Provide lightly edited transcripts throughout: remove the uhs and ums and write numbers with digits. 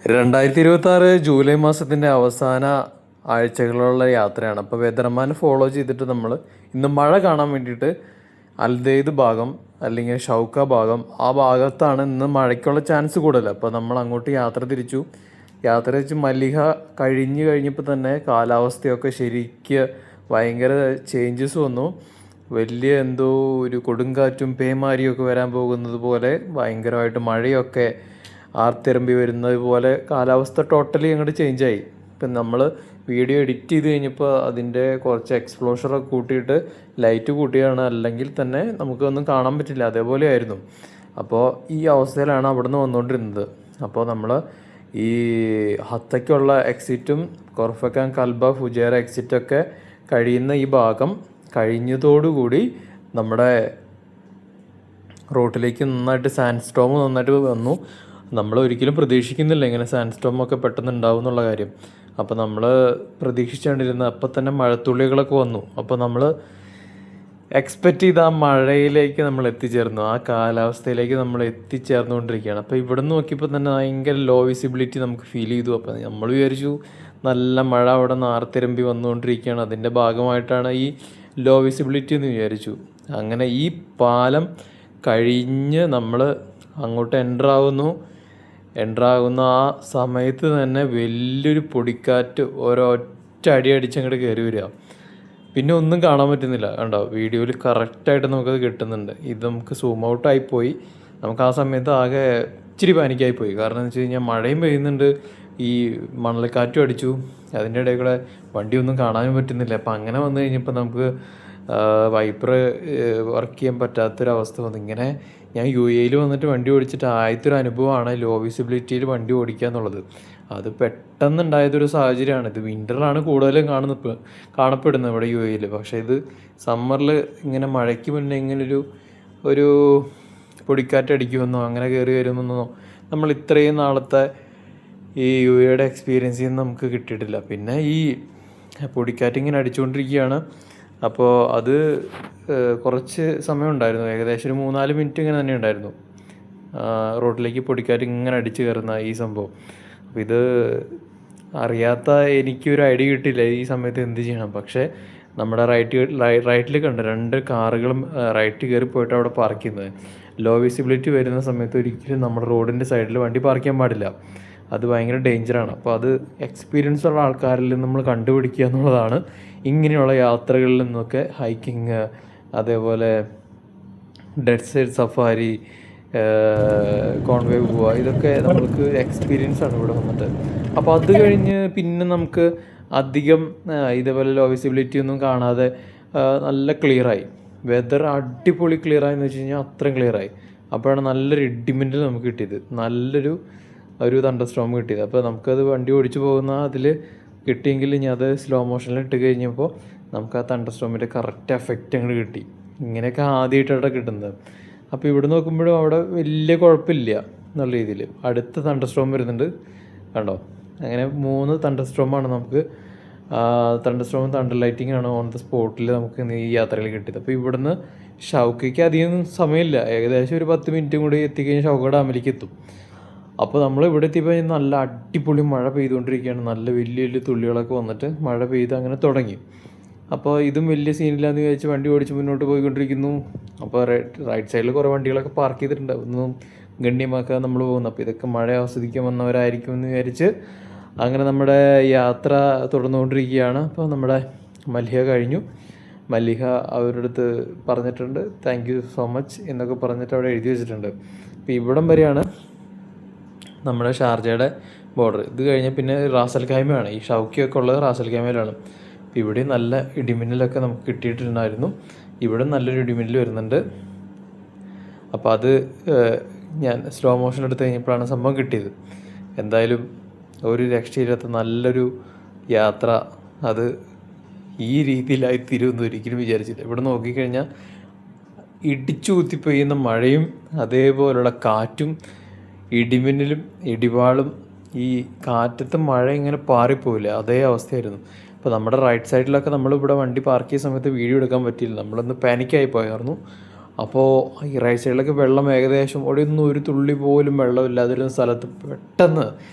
2026 July മാസത്തിൻ്റെ അവസാന ആഴ്ചകളിലുള്ള യാത്രയാണ്. അപ്പോൾ വെതർമാൻ ഫോളോ ചെയ്തിട്ട് നമ്മൾ ഇന്ന് മഴ കാണാൻ വേണ്ടിയിട്ട് അൽദെയ്ദ് ഭാഗം അല്ലെങ്കിൽ ഷൗക്ക ഭാഗം ആ ഭാഗത്താണ് ഇന്ന് മഴയ്ക്കുള്ള ചാൻസ് കൂടുതൽ. അപ്പോൾ നമ്മൾ അങ്ങോട്ട് യാത്ര തിരിച്ചു. യാത്ര തിരിച്ച് മല്ലിക കഴിഞ്ഞപ്പോൾ തന്നെ കാലാവസ്ഥയൊക്കെ ശരിക്ക് ഭയങ്കര ചേഞ്ചസ് വന്നു. വലിയ എന്തോ ഒരു കൊടുങ്കാറ്റും പേമാരിയൊക്കെ വരാൻ പോകുന്നത് പോലെ ഭയങ്കരമായിട്ട് മഴയൊക്കെ ആർത്തിരമ്പി വരുന്നത് പോലെ കാലാവസ്ഥ ടോട്ടലി അങ്ങോട്ട് ചേഞ്ചായി. ഇപ്പം നമ്മൾ വീഡിയോ എഡിറ്റ് ചെയ്ത് കഴിഞ്ഞപ്പോൾ അതിൻ്റെ കുറച്ച് എക്സ്പ്ലോഷറൊക്കെ കൂട്ടിയിട്ട് ലൈറ്റ് കൂട്ടിയാണ്, അല്ലെങ്കിൽ തന്നെ നമുക്കൊന്നും കാണാൻ പറ്റില്ല, അതേപോലെ ആയിരുന്നു. അപ്പോൾ ഈ അവസ്ഥയിലാണ് അവിടുന്ന് വന്നുകൊണ്ടിരുന്നത്. അപ്പോൾ നമ്മൾ ഈ ഹത്തയ്ക്കുള്ള എക്സിറ്റും കൊർഫക്കാൻ കൽബ ഫുജേറ എക്സിറ്റൊക്കെ കഴിയുന്ന ഈ ഭാഗം കഴിഞ്ഞതോടുകൂടി നമ്മുടെ റോട്ടിലേക്ക് നന്നായിട്ട് സാൻഡ് സ്റ്റോം നന്നായിട്ട് വന്നു. നമ്മൾ ഒരിക്കലും പ്രതീക്ഷിക്കുന്നില്ല ഇങ്ങനെ സാൻഡ് സ്റ്റോമൊക്കെ പെട്ടെന്ന് ഉണ്ടാവും എന്നുള്ള കാര്യം. അപ്പോൾ നമ്മൾ പ്രതീക്ഷിച്ചുകൊണ്ടിരുന്ന അപ്പം തന്നെ മഴത്തുള്ളികളൊക്കെ വന്നു. അപ്പോൾ നമ്മൾ എക്സ്പെക്റ്റ് ചെയ്ത ആ മഴയിലേക്ക് നമ്മൾ എത്തിച്ചേർന്നു, ആ കാലാവസ്ഥയിലേക്ക് നമ്മൾ എത്തിച്ചേർന്നുകൊണ്ടിരിക്കുകയാണ്. അപ്പോൾ ഇവിടെ നിന്ന് നോക്കിയപ്പോൾ തന്നെ ഭയങ്കര ലോ വിസിബിലിറ്റി നമുക്ക് ഫീൽ ചെയ്തു. അപ്പോൾ നമ്മൾ വിചാരിച്ചു നല്ല മഴ അവിടെ നാർത്തിരമ്പി വന്നുകൊണ്ടിരിക്കുകയാണ്, അതിൻ്റെ ഭാഗമായിട്ടാണ് ഈ ലോ വിസിബിലിറ്റി എന്ന് വിചാരിച്ചു. അങ്ങനെ ഈ പാലം കഴിഞ്ഞ് നമ്മൾ അങ്ങോട്ട് എൻ്റർ ആകുന്ന ആ സമയത്ത് തന്നെ വലിയൊരു പൊടിക്കാറ്റ് ഒരൊറ്റ അടി അടിച്ചങ്ങോട്ട് കയറി വരിക. പിന്നെ ഒന്നും കാണാൻ പറ്റുന്നില്ല. കണ്ടോ, വീഡിയോയിൽ കറക്റ്റായിട്ട് നമുക്കത് കിട്ടുന്നുണ്ട്. ഇത് നമുക്ക് സൂം ഔട്ടായിപ്പോയി. നമുക്ക് ആ സമയത്ത് ആകെ ഇച്ചിരി പാനിക്കായിപ്പോയി. കാരണം എന്ന് വെച്ച് കഴിഞ്ഞാൽ മഴയും പെയ്യുന്നുണ്ട്, ഈ മണൽക്കാറ്റും അടിച്ചു, അതിൻ്റെ ഇടയിൽ കൂടെ വണ്ടിയൊന്നും കാണാനും പറ്റുന്നില്ല. അപ്പം അങ്ങനെ വന്നു കഴിഞ്ഞപ്പോൾ നമുക്ക് വൈപ്പർ വർക്ക് ചെയ്യാൻ പറ്റാത്തൊരവസ്ഥ വന്നു. ഇങ്ങനെ ഞാൻ യു.എയിൽ വന്നിട്ട് വണ്ടി ഓടിച്ചിട്ട് ആദ്യത്തെ ഒരു അനുഭവമാണ് ലോ വിസിബിലിറ്റിയിൽ വണ്ടി ഓടിക്കുക എന്നുള്ളത്. അത് പെട്ടെന്നുണ്ടായതൊരു സാഹചര്യമാണ്. ഇത് വിൻ്ററിലാണ് കൂടുതലും കാണപ്പെടുന്നത് ഇവിടെ യു.എയിൽ. പക്ഷേ ഇത് സമ്മറിൽ ഇങ്ങനെ മഴയ്ക്ക് മുന്നേ ഇങ്ങനൊരു പൊടിക്കാറ്റ് അടിക്കുമെന്നോ അങ്ങനെ കയറി വരുമെന്നോ നമ്മൾ ഇത്രയും നാളത്തെ ഈ യു.എയുടെ എക്സ്പീരിയൻസിൽ നിന്ന് നമുക്ക് കിട്ടിയിട്ടില്ല. പിന്നെ ഈ പൊടിക്കാറ്റ് ഇങ്ങനെ അടിച്ചുകൊണ്ടിരിക്കുകയാണ്. അപ്പോൾ അത് കുറച്ച് സമയം ഉണ്ടായിരുന്നു, ഏകദേശം ഒരു 3-4 മിനിറ്റ് ഇങ്ങനെ തന്നെ ഉണ്ടായിരുന്നു റോഡിലേക്ക് പൊടിക്കാറ്റ് ഇങ്ങനെ അടിച്ച് കയറുന്ന ഈ സംഭവം. അപ്പോൾ ഇത് അറിയാത്ത എനിക്കൊരു ഐഡിയ കിട്ടില്ല ഈ സമയത്ത് എന്ത് ചെയ്യണം. പക്ഷേ നമ്മുടെ റൈറ്റിൽ കണ്ട് 2 കാറുകളും റൈറ്റ് കയറി പോയിട്ട് അവിടെ പാർക്ക് ചെയ്യുന്നത്. ലോ വിസിബിലിറ്റി വരുന്ന സമയത്ത് ഒരിക്കലും നമ്മുടെ റോഡിൻ്റെ സൈഡിൽ വണ്ടി പാർക്ക് ചെയ്യാൻ പാടില്ല, അത് ഭയങ്കര ഡേഞ്ചറാണ്. അപ്പോൾ അത് എക്സ്പീരിയൻസ് ഉള്ള ആൾക്കാരിൽ നിന്ന് നമ്മൾ കണ്ടുപിടിക്കുക എന്നുള്ളതാണ്. ഇങ്ങനെയുള്ള യാത്രകളിൽ നിന്നൊക്കെ ഹൈക്കിങ്, അതേപോലെ ഡെഡ് സൈഡ് സഫാരി, കോൺവേ പോവുക, ഇതൊക്കെ നമ്മൾക്ക് എക്സ്പീരിയൻസ് ആണ് ഇവിടെ വന്നിട്ട്. അപ്പോൾ അത് കഴിഞ്ഞ് പിന്നെ നമുക്ക് അധികം ഇതേപോലെ ലോ വിസിബിലിറ്റി ഒന്നും കാണാതെ നല്ല ക്ലിയറായി, വെതർ അടിപൊളി ക്ലിയറായെന്ന് വെച്ച് കഴിഞ്ഞാൽ അത്രയും ക്ലിയറായി. അപ്പോഴാണ് നല്ലൊരു ഇടിമിന്നൽ നമുക്ക് കിട്ടിയത്, നല്ലൊരു തണ്ടർ സ്റ്റോം കിട്ടിയത്. അപ്പോൾ നമുക്കത് വണ്ടി ഓടിച്ചു പോകുന്ന അതിൽ കിട്ടിയെങ്കിൽ ഇനി അത് സ്ലോ മോഷനിൽ ഇട്ട് കഴിഞ്ഞപ്പോൾ നമുക്ക് ആ തണ്ടർ സ്റ്റോമിൻ്റെ കറക്റ്റ് എഫക്റ്റ് അങ്ങോട്ട് കിട്ടി. ഇങ്ങനെയൊക്കെ ആദ്യമായിട്ടാണ് കിട്ടുന്നത്. അപ്പോൾ ഇവിടെ നോക്കുമ്പോഴും അവിടെ വലിയ കുഴപ്പമില്ല എന്നുള്ള രീതിയിൽ. അടുത്ത തണ്ടർ സ്റ്റോം വരുന്നുണ്ട്, കണ്ടോ. അങ്ങനെ 3 തണ്ടർ സ്റ്റോമാണ് നമുക്ക്. തണ്ടർ സ്റ്റോമും തണ്ടർ ലൈറ്റിംഗ് ആണ് ഓൺ ദ സ്പോട്ടിൽ നമുക്ക് ഈ യാത്രയിൽ കിട്ടിയത്. അപ്പോൾ ഇവിടുന്ന് ഷൗക്കയ്ക്ക് അധികം സമയമില്ല, ഏകദേശം ഒരു 10 മിനിറ്റും കൂടി എത്തിക്കഴിഞ്ഞാൽ ഷൗക്ക ഡാമിലേക്ക് എത്തും. അപ്പോൾ നമ്മൾ ഇവിടെ എത്തിയപ്പോൾ നല്ല അടിപൊളി മഴ പെയ്തുകൊണ്ടിരിക്കുകയാണ്. നല്ല വലിയ വലിയ തുള്ളികളൊക്കെ വന്നിട്ട് മഴ പെയ്ത് അങ്ങനെ തുടങ്ങി. അപ്പോൾ ഇതും വലിയ സീനില്ലാന്ന് വിചാരിച്ച് വണ്ടി ഓടിച്ച് മുന്നോട്ട് പോയിക്കൊണ്ടിരിക്കുന്നു. അപ്പോൾ റൈറ്റ് സൈഡിൽ കുറേ വണ്ടികളൊക്കെ പാർക്ക് ചെയ്തിട്ടുണ്ട്, ഒന്നും ഗണ്യമാക്കാതെ നമ്മൾ പോകുന്നു. അപ്പോൾ ഇതൊക്കെ മഴ ആസ്വദിക്കാൻ വന്നവരായിരിക്കും എന്ന് വിചാരിച്ച് അങ്ങനെ നമ്മുടെ യാത്ര തുടർന്നുകൊണ്ടിരിക്കുകയാണ്. അപ്പോൾ നമ്മുടെ മല്ലിക കഴിഞ്ഞു. മല്ലിക അവരുടെ അടുത്ത് പറഞ്ഞിട്ടുണ്ട് താങ്ക് യു സോ മച്ച് എന്നൊക്കെ പറഞ്ഞിട്ട് അവിടെ എഴുതി വെച്ചിട്ടുണ്ട്. അപ്പോൾ ഇവിടം വരെയാണ് നമ്മുടെ ഷാർജയുടെ ബോർഡർ. ഇത് കഴിഞ്ഞാൽ പിന്നെ റാസൽ ഖൈമയാണ്. ഈ ഷൗക്കിയൊക്കെ ഉള്ളത് റാസൽ ഖൈമയിലാണ്. അപ്പോൾ ഇവിടെ നല്ല ഇടിമിന്നലൊക്കെ നമുക്ക് കിട്ടിയിട്ടുണ്ടായിരുന്നു. ഇവിടെ നല്ലൊരു ഇടിമിന്നൽ വരുന്നുണ്ട്. അപ്പോൾ അത് ഞാൻ സ്ലോ മോഷൻ എടുത്ത് കഴിഞ്ഞപ്പോഴാണ് സംഭവം കിട്ടിയത്. എന്തായാലും ഒരു രക്ഷയില്ലാത്ത നല്ലൊരു യാത്ര. അത് ഈ രീതിയിലായി തീരുമെന്ന് ഒരിക്കലും വിചാരിച്ചില്ല. ഇവിടെ നോക്കിക്കഴിഞ്ഞാൽ ഇടിച്ചു കുത്തി പെയ്യുന്ന മഴയും അതേപോലുള്ള കാറ്റും ഇടിമിന്നലും ഇടിവാളും, ഈ കാറ്റത്ത് മഴ ഇങ്ങനെ പാറിപ്പോയില്ല, അതേ അവസ്ഥയായിരുന്നു. അപ്പോൾ നമ്മുടെ റൈറ്റ് സൈഡിലൊക്കെ നമ്മളിവിടെ വണ്ടി പാർക്ക് ചെയ്ത സമയത്ത് വീഡിയോ എടുക്കാൻ പറ്റിയില്ല, നമ്മളൊന്ന് പാനിക്കായി പോയായിരുന്നു. അപ്പോൾ ഈ റൈറ്റ് സൈഡിലൊക്കെ വെള്ളം ഏകദേശം അവിടെ ഒന്നും ഒരു തുള്ളി പോലും വെള്ളമില്ലാതിരുന്ന സ്ഥലത്ത് പെട്ടെന്ന്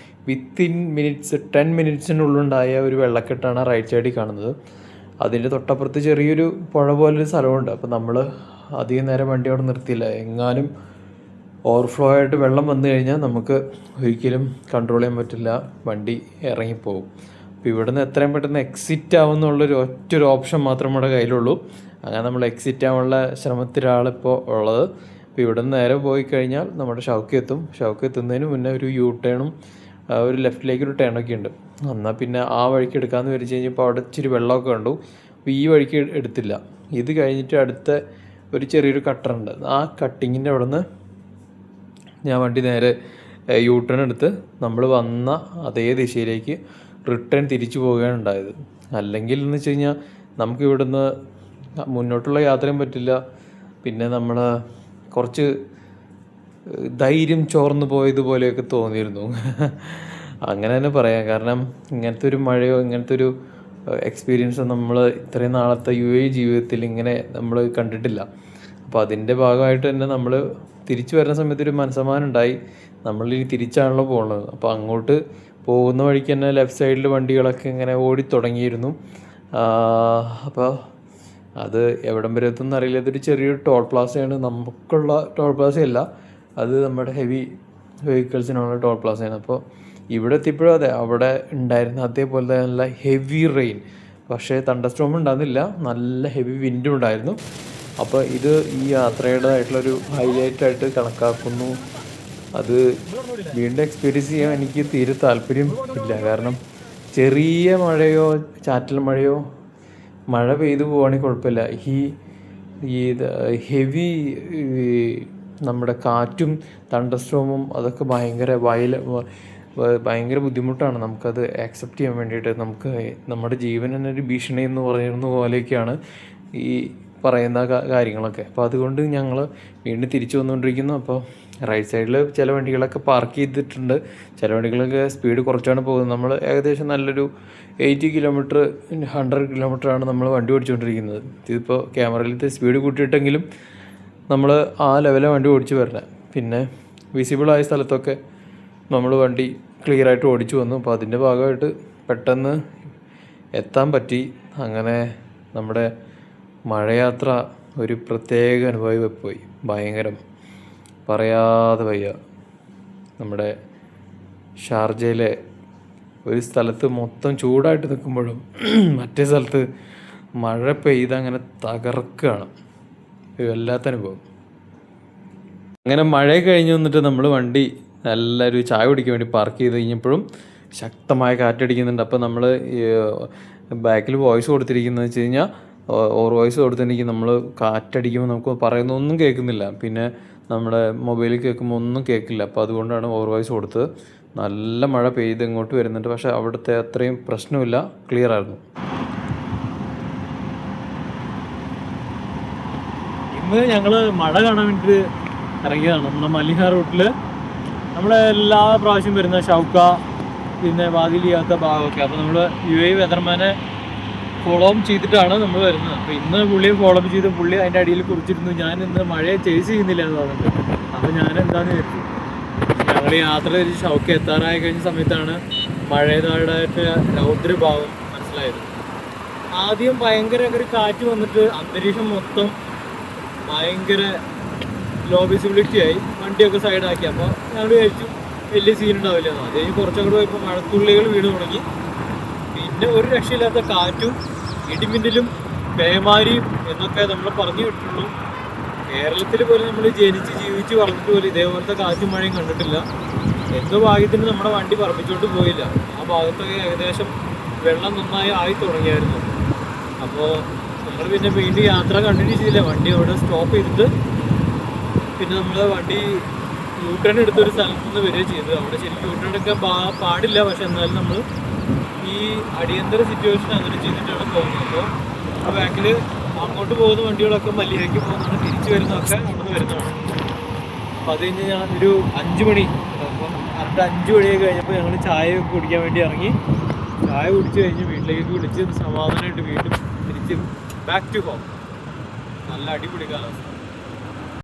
വിത്തിൻ മിനിറ്റ്സ് 10 മിനിറ്റ്സിനുള്ളുണ്ടായ ഒരു വെള്ളക്കെട്ടാണ് റൈറ്റ് സൈഡിൽ കാണുന്നത്. അതിൻ്റെ തൊട്ടപ്പുറത്ത് ചെറിയൊരു പുഴ പോലൊരു സ്ഥലമുണ്ട്. അപ്പോൾ നമ്മൾ അധികം നേരം വണ്ടി അവിടെ നിർത്തിയില്ല. എങ്ങാനും ഓവർഫ്ലോ ആയിട്ട് വെള്ളം വന്നു കഴിഞ്ഞാൽ നമുക്ക് ഒരിക്കലും കൺട്രോൾ ചെയ്യാൻ പറ്റില്ല, വണ്ടി ഇറങ്ങിപ്പോകും. അപ്പോൾ ഇവിടെ നിന്ന് എത്രയും പെട്ടെന്ന് എക്സിറ്റ് ആവുമെന്നുള്ളൊരു ഒറ്റൊരു ഓപ്ഷൻ മാത്രം നമ്മുടെ കയ്യിലുള്ളൂ. അങ്ങനെ നമ്മൾ എക്സിറ്റ് ആവാനുള്ള ശ്രമത്തിലാണിപ്പോൾ ഉള്ളത്. അപ്പോൾ ഇവിടെ നിന്ന് നേരെ പോയി കഴിഞ്ഞാൽ നമ്മുടെ ഷൗക്ക് എത്തുന്നതിന് മുന്നേ ഒരു യു ടേണും ഒരു ലെഫ്റ്റിലേക്കൊരു ടേണൊക്കെ ഉണ്ട്. എന്നാൽ പിന്നെ ആ വഴിക്ക് എടുക്കാമെന്ന് വിചാരിച്ച് കഴിഞ്ഞപ്പോൾ അവിടെ ഇച്ചിരി വെള്ളമൊക്കെ കണ്ടു. അപ്പോൾ ഈ വഴിക്ക് എടുത്തില്ല. ഇത് കഴിഞ്ഞിട്ട് അടുത്ത ഒരു ചെറിയൊരു കട്ടറുണ്ട്. ആ കട്ടിങ്ങിൻ്റെ അവിടെ നിന്ന് ഞാൻ വണ്ടി നേരെ യു ടേൺ എടുത്ത് നമ്മൾ വന്ന അതേ ദിശയിലേക്ക് റിട്ടേൺ തിരിച്ചു പോവുകയാണ് ഉണ്ടായത്. അല്ലെങ്കിൽ എന്ന് വെച്ച് കഴിഞ്ഞാൽ നമുക്ക് ഇവിടുന്ന് മുന്നോട്ടുള്ള യാത്രയും പറ്റില്ല. പിന്നെ നമ്മൾ കുറച്ച് ധൈര്യം ചോർന്നു പോയതുപോലെയൊക്കെ തോന്നിയിരുന്നു. അങ്ങനെ തന്നെ പറയാം. കാരണം ഇങ്ങനത്തെ ഒരു മഴയോ ഇങ്ങനത്തെ ഒരു എക്സ്പീരിയൻസ് നമ്മൾ ഇത്രയും നാളത്തെ UAE ജീവിതത്തിൽ ഇങ്ങനെ നമ്മൾ കണ്ടിട്ടില്ല. അപ്പോൾ അതിൻ്റെ ഭാഗമായിട്ട് തന്നെ നമ്മൾ തിരിച്ചു വരുന്ന സമയത്ത് ഒരു മനസ്സമാനം ഉണ്ടായി. നമ്മളിനി തിരിച്ചാണല്ലോ പോകുന്നത്. അപ്പോൾ അങ്ങോട്ട് പോകുന്ന വഴിക്ക് തന്നെ ലെഫ്റ്റ് സൈഡിൽ വണ്ടികളൊക്കെ ഇങ്ങനെ ഓടി തുടങ്ങിയിരുന്നു. അപ്പോൾ അത് എവിടം വരെ എത്തുമെന്ന് അറിയില്ല. ഇതൊരു ചെറിയൊരു ടോൾ പ്ലാസയാണ്. നമുക്കുള്ള ടോൾ പ്ലാസയല്ല, അത് നമ്മുടെ ഹെവി വെഹിക്കിൾസിനുള്ള ടോൾ പ്ലാസയാണ്. അപ്പോൾ ഇവിടെ എത്തിയപ്പോഴും അതെ, അവിടെ ഉണ്ടായിരുന്ന അതേപോലെ നല്ല ഹെവി റെയിൻ. പക്ഷേ തണ്ടർസ്റ്റോം ഉണ്ടായിരുന്നില്ല, നല്ല ഹെവി വിൻഡും ഉണ്ടായിരുന്നു. അപ്പോൾ ഇത് ഈ യാത്രയുടേതായിട്ടുള്ളൊരു ഹൈലൈറ്റായിട്ട് കണക്കാക്കുന്നു. അത് വീണ്ടും എക്സ്പീരിയൻസ് ചെയ്യാൻ എനിക്ക് തീരെ താല്പര്യം ഇല്ല. കാരണം ചെറിയ മഴയോ ചാറ്റൽ മഴയോ മഴ പെയ്തു പോവുകയാണെങ്കിൽ കുഴപ്പമില്ല. ഈ ഹെവി നമ്മുടെ കാറ്റും തണ്ടർസ്റ്റോമും അതൊക്കെ ഭയങ്കര ബുദ്ധിമുട്ടാണ് നമുക്കത് ആക്സെപ്റ്റ് ചെയ്യാൻ വേണ്ടിയിട്ട്. നമുക്ക് നമ്മുടെ ജീവൻ തന്നെ ഒരു ഭീഷണി എന്ന് പറയുന്ന പോലെയൊക്കെയാണ് ഈ പറയുന്ന കാര്യങ്ങളൊക്കെ. അപ്പോൾ അതുകൊണ്ട് ഞങ്ങൾ വീണ്ടും തിരിച്ചു വന്നുകൊണ്ടിരിക്കുന്നു. അപ്പോൾ റൈറ്റ് സൈഡിൽ ചില വണ്ടികളൊക്കെ പാർക്ക് ചെയ്തിട്ടുണ്ട്, ചില വണ്ടികളൊക്കെ സ്പീഡ് കുറച്ചാണ് പോകുന്നത്. നമ്മൾ ഏകദേശം നല്ലൊരു 80 കിലോമീറ്റർ 100 കിലോമീറ്ററാണ് നമ്മൾ വണ്ടി ഓടിച്ചുകൊണ്ടിരിക്കുന്നത്. ഇതിപ്പോൾ ക്യാമറയിലത്തെ സ്പീഡ് കൂട്ടിയിട്ടെങ്കിലും നമ്മൾ ആ ലെവലിൽ വണ്ടി ഓടിച്ച് വരണം. പിന്നെ വിസിബിളായ സ്ഥലത്തൊക്കെ നമ്മൾ വണ്ടി ക്ലിയറായിട്ട് ഓടിച്ചു വന്നു. അപ്പോൾ അതിൻ്റെ ഭാഗമായിട്ട് പെട്ടെന്ന് എത്താൻ പറ്റി. അങ്ങനെ നമ്മുടെ മഴയാത്ര ഒരു പ്രത്യേക അനുഭവമായി പോയി. ഭയങ്കരം, പറയാതെ വയ്യ. നമ്മുടെ ഷാർജയിലെ ഒരു സ്ഥലത്ത് മൊത്തം ചൂടായിട്ട് നിൽക്കുമ്പോഴും മറ്റേ സ്ഥലത്ത് മഴ പെയ്ത് അങ്ങനെ തകർക്കുകയാണ്. ഒരു വല്ലാത്ത അനുഭവം. അങ്ങനെ മഴ കഴിഞ്ഞ് വന്നിട്ട് നമ്മൾ വണ്ടി നല്ലൊരു ചായ കുടിക്കാൻ വേണ്ടി പാർക്ക് ചെയ്ത് കഴിഞ്ഞപ്പോഴും ശക്തമായ കാറ്റടിക്കുന്നുണ്ട്. അപ്പോൾ നമ്മൾ ബാക്കിൽ വോയിസ് കൊടുത്തിരിക്കുന്നത് വെച്ച് കഴിഞ്ഞാൽ വോയിസ് കൊടുത്തിട്ടുണ്ടെങ്കിൽ നമ്മൾ കാറ്റടിക്കുമ്പോൾ നമുക്ക് പറയുന്നൊന്നും കേൾക്കുന്നില്ല. പിന്നെ നമ്മുടെ മൊബൈലിൽ കേൾക്കുമ്പോൾ ഒന്നും കേൾക്കില്ല. അപ്പോൾ അതുകൊണ്ടാണ് വോയിസ് കൊടുത്തത്. നല്ല മഴ പെയ്ത് ഇങ്ങോട്ട് വരുന്നുണ്ട്. പക്ഷേ അവിടുത്തെ അത്രയും പ്രശ്നമില്ല, ക്ലിയർ ആയിരുന്നു. ഇന്ന് ഞങ്ങൾ മഴ കാണാൻ വേണ്ടിയിട്ട് ഇറങ്ങിയതാണ്. നമ്മുടെ മലിഹ റൂട്ടിൽ നമ്മളെ എല്ലാ പ്രാവശ്യം വരുന്ന ഷൗക്ക പിന്നെ വാതിലിയാത്ത ഭാഗമൊക്കെ. അപ്പോൾ നമ്മൾ UAE വെതർമാനെ ഫോളോ അപ്പ് ചെയ്തിട്ടാണ് നമ്മൾ വരുന്നത്. അപ്പോൾ ഇന്ന് പുള്ളിയെ ഫോളോ അപ്പ് ചെയ്ത് പുള്ളി അതിൻ്റെ അടിയിൽ കുറിച്ചിരുന്നു. ഞാൻ ഇന്ന് മഴയെ ചേസ് ചെയ്യുന്നില്ല എന്ന് പറഞ്ഞിട്ട്. അപ്പോൾ ഞാൻ എന്താണെന്ന് വിചാരിച്ചു, ഞങ്ങൾ യാത്ര തിരിച്ച് ഷൗക്ക എത്താറായി കഴിഞ്ഞ സമയത്താണ് മഴയതായിട്ട് രൗദ്രഭാവം മനസ്സിലായത്. ആദ്യം ഭയങ്കര ഒരു കാറ്റ് വന്നിട്ട് അന്തരീക്ഷം മൊത്തം ഭയങ്കര ലോ വിസിബിലിറ്റി ആയി, വണ്ടിയൊക്കെ സൈഡാക്കി. അപ്പോൾ ഞങ്ങൾ വിചാരിച്ചു വലിയ സീൻ ഉണ്ടാവില്ല. അത് കഴിഞ്ഞ് കുറച്ചങ്ങോട്ട് പോയപ്പോൾ മഴത്തുള്ളികൾ വീണ് തുടങ്ങി. പിന്നെ ഒരു രക്ഷയില്ലാത്ത കാറ്റും ഇടിമിന്നലും പേമാരിയും എന്നൊക്കെ നമ്മൾ പറഞ്ഞു വിട്ടുള്ളൂ. കേരളത്തിൽ പോലും നമ്മൾ ജനിച്ച് ജീവിച്ച് വളർന്നിട്ട് പോലും ഇതേപോലത്തെ കാറ്റും മഴയും കണ്ടിട്ടില്ല. എന്തോ ഭാഗ്യത്തിന് നമ്മുടെ വണ്ടി പറപ്പിച്ചോണ്ട് പോയില്ല. ആ ഭാഗത്തൊക്കെ ഏകദേശം വെള്ളം നന്നായി ആയി തുടങ്ങിയായിരുന്നു. അപ്പോൾ നമ്മൾ പിന്നെ വീണ്ടും യാത്ര കണ്ടിന്യൂ ചെയ്തില്ല. വണ്ടി അവിടെ സ്റ്റോപ്പ് ചെയ്തിട്ട് പിന്നെ നമ്മൾ വണ്ടി യു ടേൺ എടുത്തൊരു സ്ഥലത്ത് നിന്ന് വരികയും ചെയ്തു. അവിടെ ശരിക്കും യു ടേൺ എടുക്കാൻ പാടില്ല. പക്ഷെ എന്നാലും നമ്മൾ ഈ അടിയന്തര സിറ്റുവേഷൻ അങ്ങനെ ചെയ്തിട്ടാണ് പോകുന്നത്. അപ്പോൾ ആ ബാക്കിൽ അങ്ങോട്ട് പോകുന്ന വണ്ടികളൊക്കെ മല്ലികയ്ക്ക് പോകുന്നതാണ്, തിരിച്ചു വരുന്നതൊക്കെ അവിടെ വരുന്നതാണ്. അപ്പോൾ അത് കഴിഞ്ഞ് ഞാൻ ഒരു 5 മണി, അപ്പം കറക്റ്റ് 5 മണിയൊക്കെ കഴിഞ്ഞപ്പോൾ ഞങ്ങൾ ചായ കുടിക്കാൻ വേണ്ടി ഇറങ്ങി. ചായ കുടിച്ച് കഴിഞ്ഞ് വീട്ടിലേക്ക് വിളിച്ച് സമാധാനമായിട്ട് വീണ്ടും തിരിച്ച് ബാക്ക് ടു ഹോം. നല്ല അടിപൊളി കാലാവസ്ഥ.